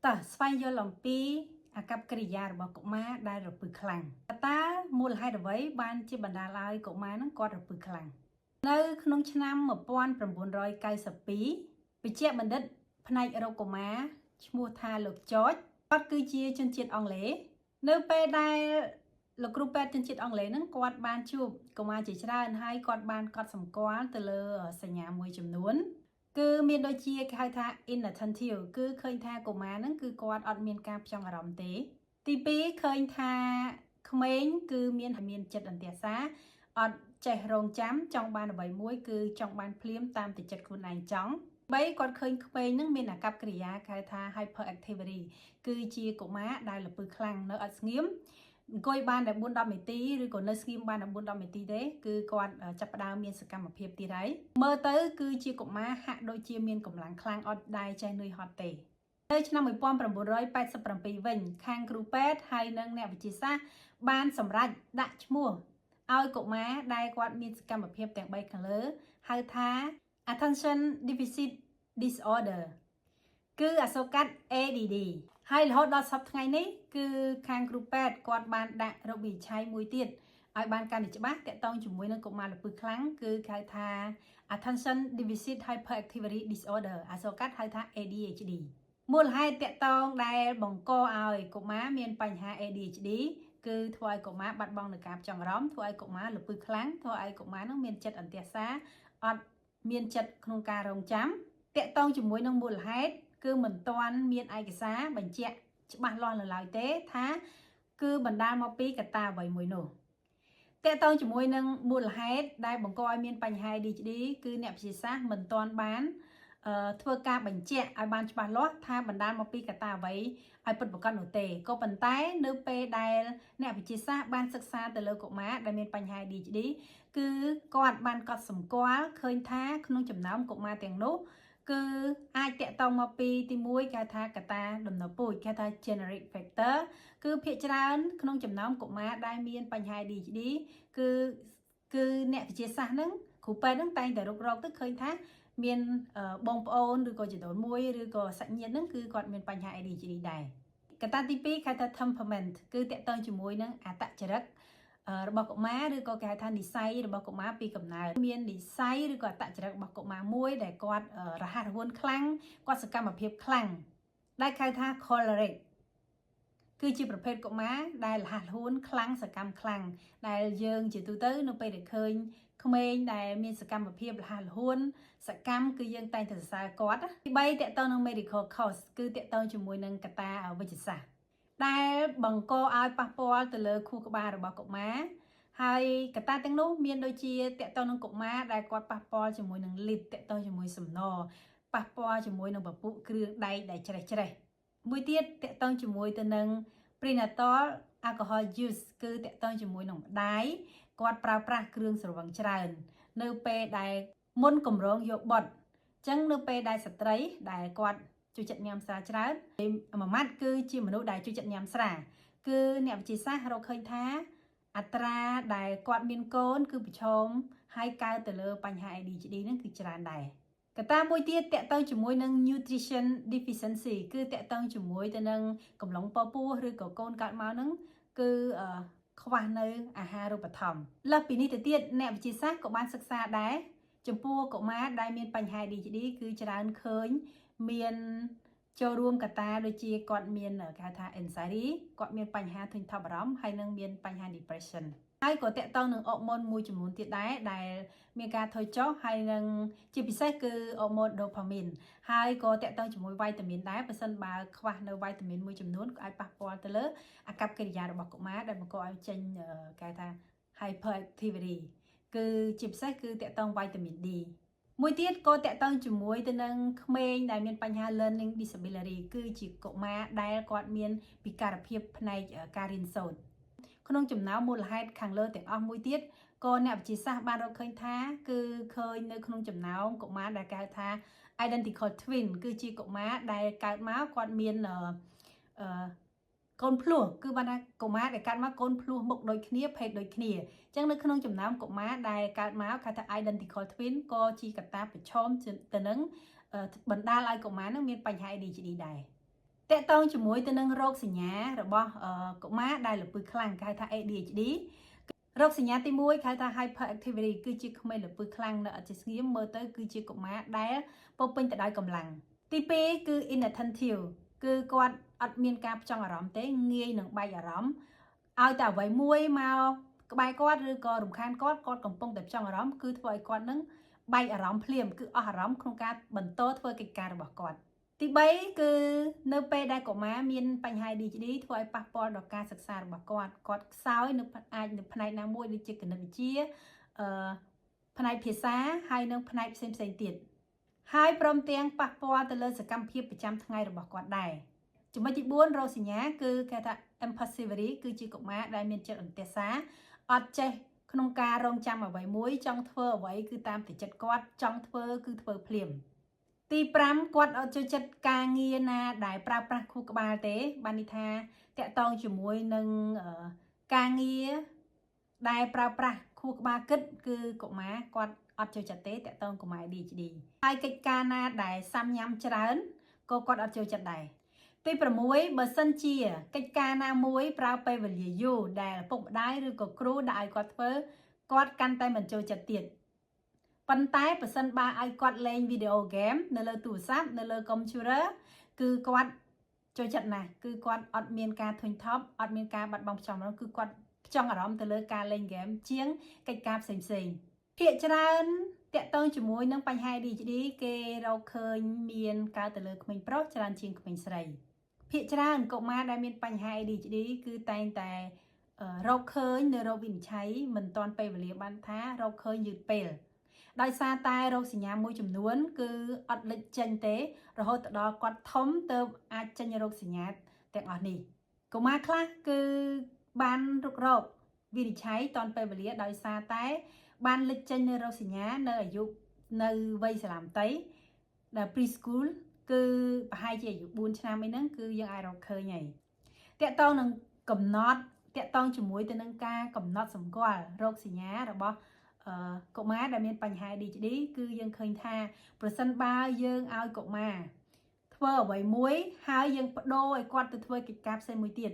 តើស្វែងយល់អំពីអាកប្បកិរិយារបស់កុមារដែលរពឹងខ្លាំងតើមូលហេតុអ្វីបានជាបណ្ដាលឲ្យកុមារនឹងគាត់រពឹងខ្លាំងនៅក្នុងឆ្នាំ1992វិជ្ជបណ្ឌិតផ្នែករោគកុមារឈ្មោះថាលោក George គាត់គឺជាជនជាតិអង់គ្លេសនៅពេលដែលលោកគ្រូពេទ្យជនជាតិអង់គ្លេសហ្នឹងគាត់បានជួបកុមារជាច្រើនហើយគាត់បានកត់សម្គាល់ទៅលើសញ្ញាមួយចំនួនគឺមានដូចជាគេហៅថា inattentive គឺឃើញថាកុមារហ្នឹងគឺគាត់អត់មានការផ្ចង់អារម្មណ៍ទេទី2ឃើញថាក្មេងគឺមានចិត្តអន្ទះសារអត់ចេះរងចាំចង់បានអ្វីមួយគឺចង់បានភ្លាមតាមតែចិត្តខ្លួនឯងចង់3គាត់ឃើញក្មេងហ្នឹងមានអាកប្បកិរិយាគេហៅថា hyperactivity គឺជាកុមារដែលល្ពៅខ្លាំងនៅអត់ស្ងៀមអង្គុយបានតែ 4-10 នាទីឬក៏នៅស្ងៀមបានតែ 4-10 នាទីទេគឺគាត់ចាប់ផ្ដើមមានសកម្មភាពទៀតហើយមើលទៅគឺជាកុមារហាក់ដូចជាមានកម្លាំងខ្លាំងអត់ដែលចេះនឿយហត់ទេនៅឆ្នាំ1987វិញខាងគ្រូពេទ្យហើយនិងអ្នកវិទ្យាសាស្ត្របានសម្រេចដាក់ឈ្មោះឲ្យកុមារដែលគាត់មានសកម្មភាពទាំង3ខាងលើហៅថា attention deficit disorder គឺអក្សរកាត់ ADD ហើយរហូតដល់សប្តាហ៍ថ្ងៃនេះគឺខាងគ្រូពេទ្យគាត់បានដាក់រោគវិនិច្ឆ័យមួយទៀតឲ្យបានកាន់តែច្បាស់តាក់ទងជាមួយនឹងកុមារល្ពៅខ្លាំងគឺហៅថា attention deficit hyperactivity disorder អក្សរកាត់ហៅថា ADHD មូលហេតុតាក់ទងដែលបង្កឲ្យកុមារមានបញ្ហា ADHD គឺធ្វើឲ្យកុមារបាត់បង់នូវការផ្ចង់អារម្មណ៍ធ្វើឲ្យកុមារល្ពៅខ្លាំងធ្វើឲ្យកុមារនឹងមានចិត្តអន្ទះសារអត់មានចិត្តក្នុងការរងចាំតាក់ទងជាមួយនឹងមូលហេតុគឺមិនទាន់មានឯកសារបញ្ជាក់ច្បាស់លាស់នៅឡើយទេថាគឺបណ្ដាលមកពីកត្តាអ្វីមួយនោះតាក់ទងជាមួយនឹងមូលហេតុដែលបង្កឲ្យមានបញ្ហា ADHD គឺអ្នកវិទ្យាសាស្ត្រមិនទាន់បានធ្វើការបញ្ជាក់ឲ្យបានច្បាស់លាស់ថាបណ្ដាលមកពីកត្តាអ្វីឲ្យពិតប្រាកដនោះទេក៏ប៉ុន្តែនៅពេលដែលអ្នកវិទ្យាសាស្ត្របានសិក្សាទៅលើកុមារដែលមានបញ្ហា ADHD គឺគាត់បានកត់សម្គាល់ឃើញថាក្នុងចំណោមកុមារទាំងនោះគឺអាចតាក់ទងមកពីទី1គេថាកត្តាដំណើរពូជគេថា generic factor គឺភាគច្រើនក្នុងចំណោមកុមារដែលមានបញ្ហា ADHD គឺអ្នកវិទ្យាសាស្ត្រហ្នឹងគ្រូពេទ្យហ្នឹងតែងតែរកទៅឃើញថាមានបងប្អូនឬក៏ជីដូនមួយឬក៏សាច់ញាតិហ្នឹងគឺគាត់មានបញ្ហា ADHD ដែរកត្តាទី2គេថា temperament គឺតាក់ទងជាមួយនឹងអត្តចរិតរបស់កុមារឬក៏គេហៅថានិស្ស័យរបស់កុមារពីកំណើតមាននិស្ស័យឬក៏អត្តចរិតរបស់កុមារមួយដែលគាត់រហ័សរហួនខ្លាំងគាត់សកម្មភាពខ្លាំងដែលគេហៅថា choleric គឺជាប្រភេទកុមារដែលរហ័សរហួនខ្លាំងសកម្មខ្លាំងដែលយើងជាទូទៅនៅពេលដែលឃើញក្មេងដែលមានសកម្មភាពរហ័សរហួនសកម្មគឺយើងតែងតែសរសើរគាត់ទី3តកតងនឹង medical cause គឺតកតងជាមួយនឹងកត្តាវិទ្យាសាស្ត្រដែលបង្កឲ្យប៉ះពាល់ទៅលើខួរក្បាលរបស់កុមារហើយកត្តាទាំងនោះមានដូចជាតកតងនឹងកុមារដែលគាត់ប៉ះពាល់ជាមួយនឹងលីបតកតងជាមួយសំណប៉ះពាល់ជាមួយនឹងពពុះគ្រឿងដែកដែលច្រេះមួយទៀតតកតងជាមួយទៅនឹង prenatal alcohol use គឺតកតងជាមួយនឹងម្ដាយគាត់ប្រើប្រាស់គ្រឿងស្រវឹងច្រើននៅពេលដែលមុនកម្រងយកបុត្រអញ្ចឹងនៅពេលដែលស្ត្រីដែលគាត់ជួយចិត្តញ៉ាំស្រាច្រើនមួយម៉ាត់គឺជាមនុស្សដែលជួយចិត្តញ៉ាំស្រាគឺអ្នកវិទ្យាសាស្ត្ររកឃើញថាអត្រាដែលគាត់មានកូនគឺប្រឈមហើយកើតទៅលើបញ្ហា ADHD ហ្នឹងគឺច្រើនដែរកត្តាមួយទៀតតកតងជាមួយនឹង nutrition deficiency គឺតកតងជាមួយទៅនឹងកំឡុងពពោះឬក៏កូនកើតមកហ្នឹងគឺខ្វះនៅអាហារូបត្ថម្ភលើសពីនេះទៅទៀតអ្នកវិទ្យាសាស្ត្រក៏បានសិក្សាដែរចំពោះកុមារដែលមានបញ្ហា ADHD គឺច្រើនឃើញមានចូលរួមកត្តាដូចជាគាត់មានគេហៅថា anxiety គាត់មានបញ្ហាធុញថប់អារម្មណ៍ហើយនឹងមានបញ្ហា depression ហើយក៏តកតងនឹងអរម៉ូនមួយចំនួនទៀតដែរដែលមានការថយចុះហើយនឹងជាពិសេសគឺអរម៉ូន dopamine ហើយក៏តកតងជាមួយវីតាមីនដែរបើសិនបើខ្វះនៅវីតាមីនមួយចំនួនក៏អាចប៉ះពាល់ទៅលើអាកប្បកិរិយារបស់កុមារដែលបង្កឲ្យចេញគេថា hyperactivity គឺជាពិសេសគឺតកតងវីតាមីន D មួយទៀតក៏តកតងជាមួយទៅនឹងក្មេងដែលមានបញ្ហា learning disability គឺជាកុមារដែលគាត់មានពិការភាពផ្នែកការរៀនសូត្រក្នុងចំណោមមូលហេតុខាងលើទាំងអស់មួយទៀតក៏អ្នកវិទ្យាសាស្ត្របានរកឃើញថាគឺឃើញនៅក្នុងចំណោមកុមារដែលគេហៅថា identical twin គឺជាកុមារដែលកើតមកគាត់មានកូនភ្លោះគឺបានថាកុមារដែលកើតមកកូនភ្លោះមុខដូចគ្នាភេទដូចគ្នាអញ្ចឹងនៅក្នុងចំណោមកុមារដែលកើតមកគេថា identical twin ក៏ជាកត្តាប្រឈមទៅនឹងបណ្ដាលឲ្យកុមារនឹងមានបញ្ហា ADHD ដែរ តកតងជាមួយទៅនឹងរោគសញ្ញារបស់កុមារដែលល្ពៅខ្លាំងគេហៅថា ADHD រោគសញ្ញាទី1គេហៅថា hyperactivity គឺជាក្មេងល្ពៅខ្លាំងនៅអត់ចេះស្ងៀមមើលទៅគឺជាកុមារដែលពោពេញទៅដោយកម្លាំងទី2គឺ inattentive គឺគាត់អត់មានការផ្ចង់អារម្មណ៍ទេងាយនឹងបែកអារម្មណ៍ឲ្យតែអ្វីមួយមកក្បែរគាត់ឬក៏រំខានគាត់កំពុងតែផ្ចង់អារម្មណ៍គឺធ្វើឲ្យគាត់នឹងបែកអារម្មណ៍ភ្លាមគឺអស់អារម្មណ៍ក្នុងការបន្តធ្វើកិច្ចការរបស់គាត់ទី3គឺនៅពេលដែលកុមារមានបញ្ហា ADHD ធ្វើឲ្យប៉ះពាល់ដល់ការសិក្សារបស់គាត់ខ្សោយនៅអាចនៅផ្នែកណាមួយដូចជាគណិតវិទ្យាផ្នែកភាសាហើយនិងផ្នែកផ្សេងទៀតហើយព្រមទាំងប៉ះពាល់ទៅលើសកម្មភាពប្រចាំថ្ងៃរបស់គាត់ដែរចំណុចទី4រោគសញ្ញាគឺគេថា impulsivity គឺជាកុមារដែលមានចិត្តអន្ទះសារអត់ចេះក្នុងការរងចាំអ្វីមួយចង់ធ្វើអ្វីគឺតាមតែចិត្តគាត់ចង់ធ្វើគឺធ្វើភ្លាមទី5គាត់អត់ចូលចិត្តការងារណាដែលប្រើប្រាស់ខួរក្បាលទេបានន័យថាតកតងជាមួយនឹងការងារដែលប្រើប្រាស់ខួរក្បាលគិតគឺកុមារគាត់អត់ចូលចិត្តទេតកតងកុមារ ADHD ហើយកិច្ចការណាដែលសាំញ៉ាំច្រើនក៏គាត់អត់ចូលចិត្តដែរទី6បើសិនជាកិច្ចការណាមួយប្រើពេលវេលាយូរដែលឪពុកម្ដាយឬក៏គ្រូដាក់ឲ្យគាត់ធ្វើគាត់កាន់តែមិនចូលចិត្តទៀតប៉ុន្តែបើសិនបើឲ្យគាត់លេងវីដេអូហ្គេមនៅលើទូរស័ព្ទនៅលើកុំព្យូទ័រគឺគាត់ចូលចិត្តណាស់គឺគាត់អត់មានការធុញថប់អត់មានការបាត់បង់ផ្ចង់អារម្មណ៍គឺគាត់ផ្ចង់អារម្មណ៍ទៅលើការលេងហ្គេមជាងកិច្ចការផ្សេងភាគច្រើនតកតងជាមួយនឹងបញ្ហា ADHD គេរកឃើញមានកើតទៅលើក្មេងប្រុសច្រើនជាងក្មេងស្រីភាគច្រើនកុមារដែលមានបញ្ហា ADHD គឺតែងតែរកឃើញនៅរោគវិនិច្ឆ័យមិនទាន់ពេលវេលាបានថារកឃើញយឺតពេលដោយសារតែរោគសញ្ញាមួយចំនួនគឺអត់លេចចេញទេរហូតដល់គាត់ធំទៅអាចចេញរោគសញ្ញាទាំងអស់នេះកុមារខ្លះគឺបានរុករកវិនិច្ឆ័យទាន់ពេលវេលាដោយសារតែបានលេចចេញនៅរោគសញ្ញានៅអាយុនៅវ័យសាលាមតីដែល preschool គឺប្រហែលជាអាយុ4ឆ្នាំអីហ្នឹងគឺយើងអាចរកឃើញហើយតកតងនឹងកំណត់តកតងជាមួយទៅនឹងការកំណត់សម្គាល់រោគសញ្ញារបស់កុមារដែលមានបញ្ហា ADHD គឺយើងឃើញថាប្រសិនបើយើងឲ្យកុមារធ្វើអ្វីមួយហើយយើងបដូរឲ្យគាត់ទៅធ្វើកិច្ចការផ្សេងមួយទៀត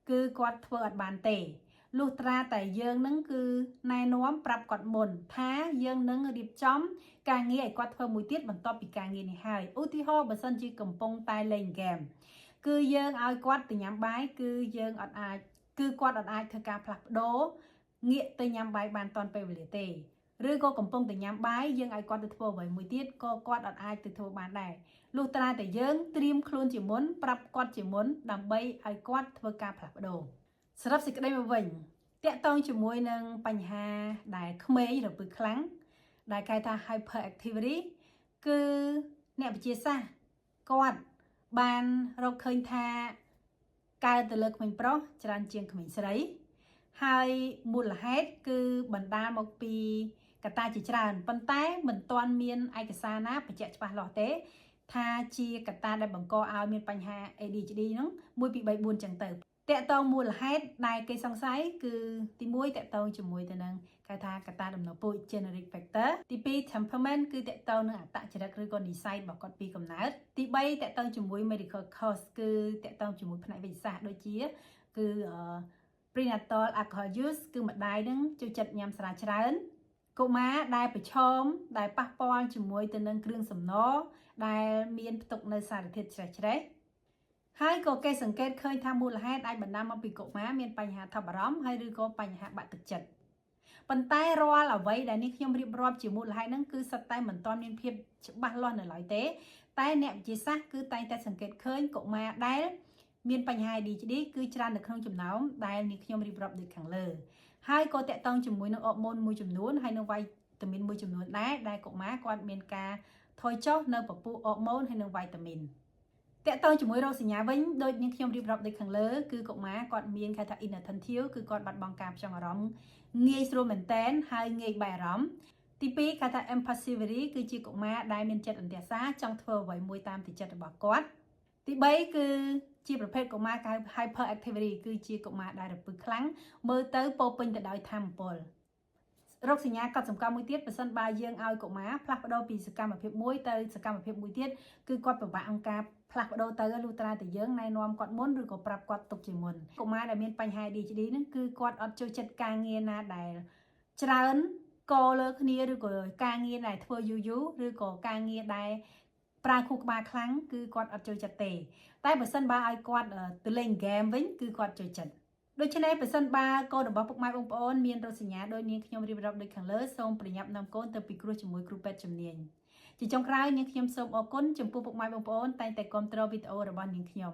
គឺគាត់ធ្វើអត់បានទេលុះត្រាតែយើងនឹងគឺណែនាំប្រាប់គាត់មុនថាយើងនឹងរៀបចំការងារឲ្យគាត់ធ្វើមួយទៀតបន្ទាប់ពីការងារនេះហើយឧទាហរណ៍បើសិនជាកំពុងតែលេងហ្គេមគឺយើងឲ្យគាត់ទៅញ៉ាំបាយគឺយើងអត់អាចគឺគាត់អត់អាចធ្វើការផ្លាស់ប្ដូរងាកទៅញ៉ាំបាយបានទាន់ពេលវេលាទេឬក៏កំពុងតែញ៉ាំបាយយើងឲ្យគាត់ទៅធ្វើអ្វីមួយទៀតក៏គាត់អត់អាចទៅធ្វើបានដែរលុះត្រាតែយើងត្រៀមខ្លួនជាមុនប្រាប់គាត់ជាមុនដើម្បីឲ្យគាត់ធ្វើការផ្លាស់ប្ដូរសរុបសេចក្តីមកវិញតកតងជាមួយនឹងបញ្ហាដែលក្មេងរពឹងខ្លាំងដែលគេថា hyperactivity គឺអ្នកវិទ្យាសាស្ត្រគាត់បានរកឃើញថាកើតទៅលើក្មេងប្រុសច្រើនជាងក្មេងស្រីហើយមូលហេតុគឺបណ្ដាលមកពីកត្តាជាច្រើនប៉ុន្តែមិនទាន់មានឯកសារណាបញ្ជាក់ច្បាស់លាស់ទេថាជាកត្តាដែលបង្កឲ្យមានបញ្ហា ADHD ហ្នឹង1 2 3 4ចឹងទៅតកតងមូលហេតុដែលគេសង្ស័យគឺទី1តកតងជាមួយទៅនឹងគេថាកត្តាដំណើរពូជ generic factor ទី2 temperament គឺតកតងនឹងអត្តចរិតឬក៏និស្ស័យរបស់គាត់ពីកំណើតទី3តកតងជាមួយ medical cause គឺតកតងជាមួយផ្នែកវិទ្យាសាស្ត្រដូចជាគឺ prenatal alcohol use គឺម្ដាយនឹងចូលចិត្តញ៉ាំស្រាច្រើនកុមារដែលប្រឈមដែលប៉ះពាល់ជាមួយទៅនឹងគ្រឿងសំណរដែលមានផ្ទុកនៅសារធាតុច្រេះហើយក៏គេសង្កេតឃើញថាមូលហេតុអាចបណ្ដាលមកពីកុមារមានបញ្ហាថប់បារម្ភហើយឬក៏បញ្ហាបាក់ទឹកចិត្តប៉ុន្តែរាល់អ្វីដែលនេះខ្ញុំរៀបរាប់ជាមូលហេតុហ្នឹងគឺសិតតែមិនទាន់មានភាពច្បាស់លាស់នៅឡើយទេតែអ្នកវិទ្យាសាស្ត្រគឺតែងតែសង្កេតឃើញកុមារដែលមានបញ្ហា ADHD គឺច្រើននៅក្នុងចំណោមដែលនេះខ្ញុំរៀបរាប់ដូចខាងលើហើយក៏តកតងជាមួយនឹងអរម៉ូនមួយចំនួនហើយនឹងវីតាមីនមួយចំនួនដែរដែលកុមារគាត់មានការថយចុះនៅពពុះអរម៉ូនហើយនឹងវីតាមីនតកតងជាមួយរោគសញ្ញាវិញដូចនេះខ្ញុំរៀបរាប់ដូចខាងលើគឺកុមារគាត់មានគេថា inattentive គឺគាត់បាត់បង់ការផ្ចង់អារម្មណ៍ងាយស្រួលមែនតែនហើយងាយបែកអារម្មណ៍ទី2គេថា impulsivity គឺជាកុមារដែលមានចិត្តអន្ទះសារចង់ធ្វើអ្វីមួយតាមទីចិត្តរបស់គាត់ទី3គឺជាប្រភេទកុមារគេហៅ hyperactivity គឺជាកុមារដែលរពឹងខ្លាំងមើលទៅពោពេញទៅដោយថាមពលរោគសញ្ញាកត់សម្គាល់មួយទៀតបើសិនបើយើងឲ្យកុមារផ្លាស់ប្ដូរពីសកម្មភាពមួយទៅសកម្មភាពមួយទៀតគឺគាត់ពិបាកក្នុងការ ផ្លាស់ប្ដូរទៅលុះត្រាតែយើងណែនាំគាត់មុនឬក៏ប្រាប់គាត់ទុកជាមុនកុមារដែលមានបញ្ហា ADHD ហ្នឹងគឺគាត់អត់ចូលចិត្តការងារណាដែលច្រើនកលើគ្នាឬក៏ការងារដែលធ្វើយូរឬក៏ការងារដែលប្រើខួរក្បាលខ្លាំងគឺគាត់អត់ចូលចិត្តទេតែបើសិនបើឲ្យគាត់ទៅលេងហ្គេមវិញគឺគាត់ចូលចិត្តដូច្នេះបើសិនបើកូនរបស់ពុកម៉ែបងប្អូនមានរោគសញ្ញាដូចនាងខ្ញុំរៀបរាប់ដូចខាងលើសូមប្រញាប់នាំកូនទៅពិគ្រោះជាមួយគ្រូពេទ្យជំនាញជាចុងក្រោយនាងខ្ញុំសូមអរគុណចំពោះពុកម៉ែបងប្អូនតែងតែគាំទ្រវីដេអូរបស់នាងខ្ញុំ